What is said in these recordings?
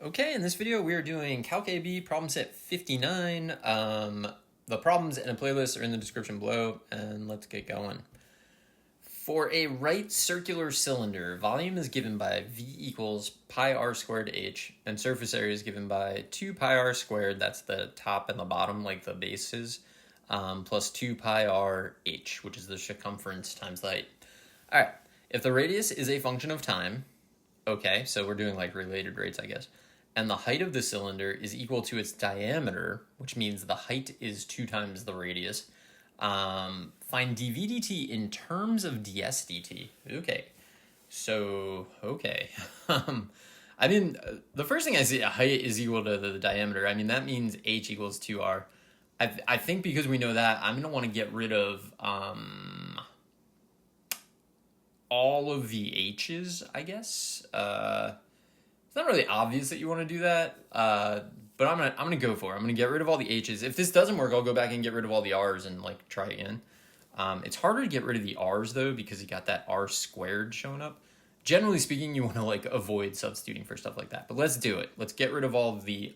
Okay, in this video we are doing Calc AB Problem Set 59. The problems and a playlist are in the description below, and let's get going. For a right circular cylinder, volume is given by V equals pi r squared h, and surface area is given by 2 pi r squared, that's the top and the bottom, like the bases, plus 2 pi r h, which is the circumference times the height. All right, if the radius is a function of time, okay, so we're doing like related rates, I guess, and the height of the cylinder is equal to its diameter, which means the height is 2 times the radius. Find dv dt in terms of ds dt. Okay, so, okay. I mean, the first thing I see, height is equal to the diameter. I mean, that means h equals 2r. I think because we know that, I'm going to want to get rid of all of the h's, I guess. It's not really obvious that you want to do that, but I'm gonna go for it. I'm gonna get rid of all the h's. If this doesn't work, I'll go back and get rid of all the r's and like try again. It's harder to get rid of the r's though because you got that r squared showing up. Generally speaking, you want to like avoid substituting for stuff like that. But let's do it. Let's get rid of all of the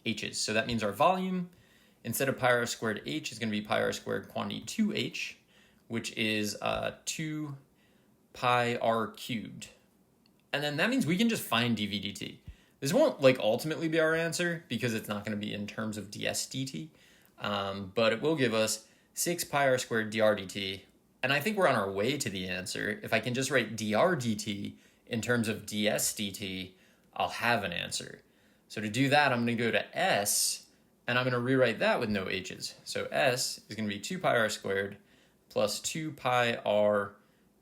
h's. So that means our volume, instead of pi r squared h, is going to be pi r squared quantity 2h, which is 2 pi r cubed. And then that means we can just find dv dt. This won't like ultimately be our answer because it's not going to be in terms of ds dt, but it will give us 6 pi r squared dr dt. And I think we're on our way to the answer. If I can just write dr dt in terms of ds dt, I'll have an answer. So to do that, I'm going to go to s, and I'm going to rewrite that with no h's. So s is going to be 2 pi r squared plus 2 pi r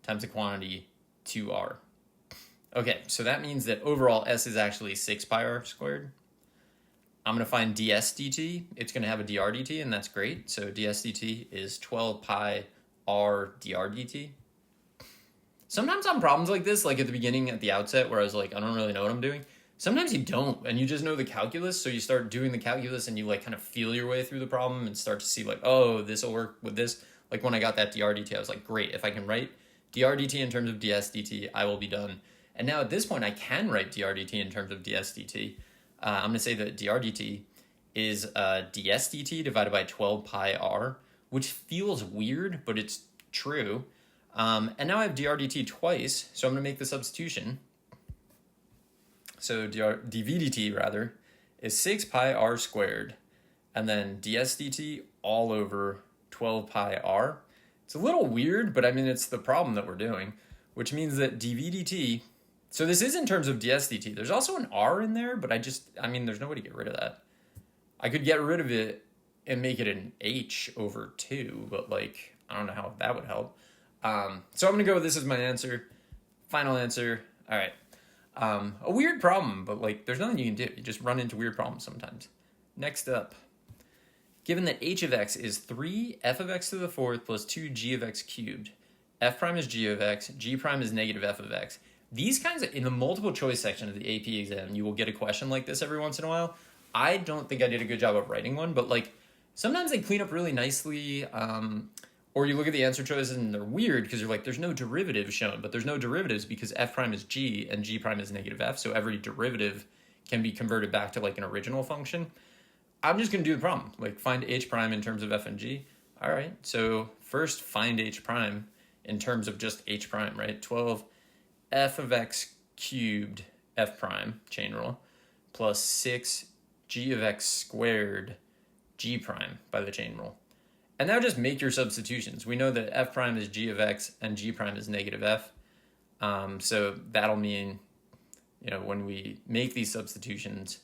times the quantity 2r. Okay, so that means that overall s is actually 6 pi r squared. I'm going to find ds dt. It's going to have a dr dt, and that's great. So ds dt is 12 pi r dr dt. Sometimes on problems like this, like at the beginning, at the outset, where I was like, I don't really know what I'm doing, sometimes you don't, and you just know the calculus, so you start doing the calculus, and you like kind of feel your way through the problem and start to see like, oh, this will work with this. Like when I got that dr dt, I was like, great, if I can write dr dt in terms of ds dt, I will be done. And now at this point, I can write dr dt in terms of ds dt. I'm going to say that dr dt is ds dt divided by 12 pi r, which feels weird, but it's true. And now I have dr dt twice, so I'm going to make the substitution. So dv dt, rather, is 6 pi r squared, and then ds dt all over 12 pi r. It's a little weird, but I mean, it's the problem that we're doing, which means that dv dt, so this is in terms of ds dt. There's also an r in there, but I mean, there's no way to get rid of that. I could get rid of it and make it an h over 2, but like, I don't know how that would help. So I'm going to go with this as my answer. Final answer. All right. A weird problem, but like, there's nothing you can do. You just run into weird problems sometimes. Next up. Given that h of x is 3 f of x to the fourth plus 2 g of x cubed, f prime is g of x, g prime is negative f of x. These kinds of, in the multiple choice section of the AP exam, you will get a question like this every once in a while. I don't think I did a good job of writing one, but like sometimes they clean up really nicely, or you look at the answer choices and they're weird because you're like, there's no derivatives shown, but there's no derivatives because f prime is g and g prime is negative f, so every derivative can be converted back to like an original function. I'm just going to do the problem, like find h prime in terms of f and g. All right, so first find h prime in terms of just h prime, right? 12 f of x cubed f prime, chain rule, plus 6 g of x squared g prime by the chain rule. And now just make your substitutions. We know that f prime is g of x and g prime is negative f. So that'll mean, you know, when we make these substitutions,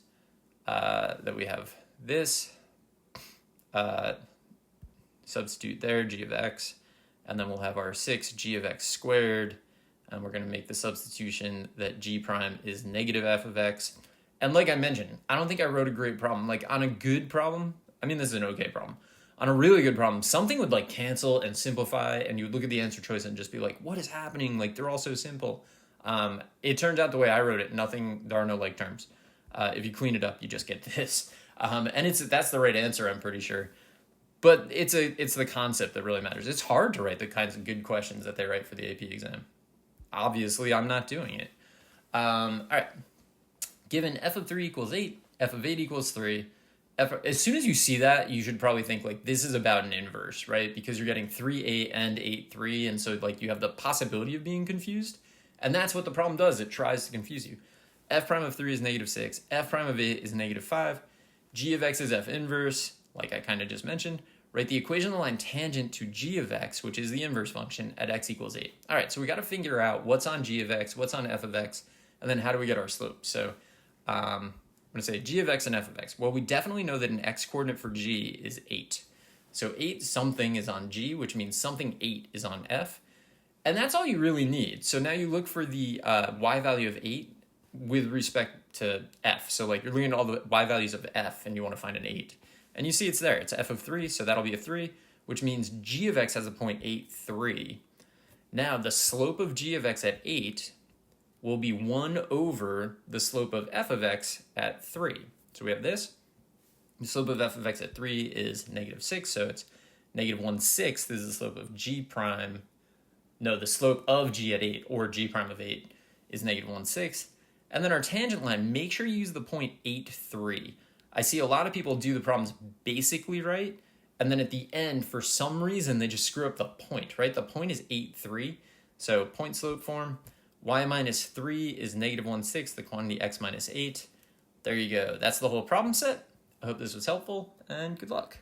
that we have this, substitute there, g of x, and then we'll have our 6 g of x squared, and we're going to make the substitution that g prime is negative f of x. And like I mentioned, I don't think I wrote a great problem. Like on a good problem, I mean, this is an okay problem. On a really good problem, something would like cancel and simplify, and you would look at the answer choice and just be like, what is happening? Like, they're all so simple. It turns out the way I wrote it, there are no like terms. If you clean it up, you just get this. And that's the right answer, I'm pretty sure. But it's the concept that really matters. It's hard to write the kinds of good questions that they write for the AP exam. Obviously, I'm not doing it. All right. Given f of 3 equals 8, f of 8 equals 3, as soon as you see that, you should probably think like this is about an inverse, right? Because you're getting 3, 8 and 8, 3, and so like you have the possibility of being confused. And that's what the problem does. It tries to confuse you. F prime of 3 is negative 6. F prime of 8 is negative 5. G of x is f inverse, like I kind of just mentioned. Write the equation of the line tangent to g of x, which is the inverse function, at x equals 8. All right, so we got to figure out what's on g of x, what's on f of x, and then how do we get our slope? So I'm going to say g of x and f of x. Well, we definitely know that an x-coordinate for g is 8. So 8 something is on g, which means something 8 is on f. And that's all you really need. So now you look for the y value of 8 with respect to f. So like you're looking at all the y values of f and you want to find an 8. And you see it's there. It's f of 3, so that'll be a 3, which means g of x has a point 8, 3. Now the slope of g of x at 8 will be 1 over the slope of f of x at 3. So we have this. The slope of f of x at 3 is negative 6, so it's negative 1/6 is the slope of g prime. No, the slope of g at 8, or g prime of 8, is negative 1/6. And then our tangent line, make sure you use the point 8, 3. I see a lot of people do the problems basically right, and then at the end, for some reason, they just screw up the point, right? The point is 8, 3. So point slope form, y minus 3 is negative 1/6, the quantity x minus 8. There you go. That's the whole problem set. I hope this was helpful, and good luck.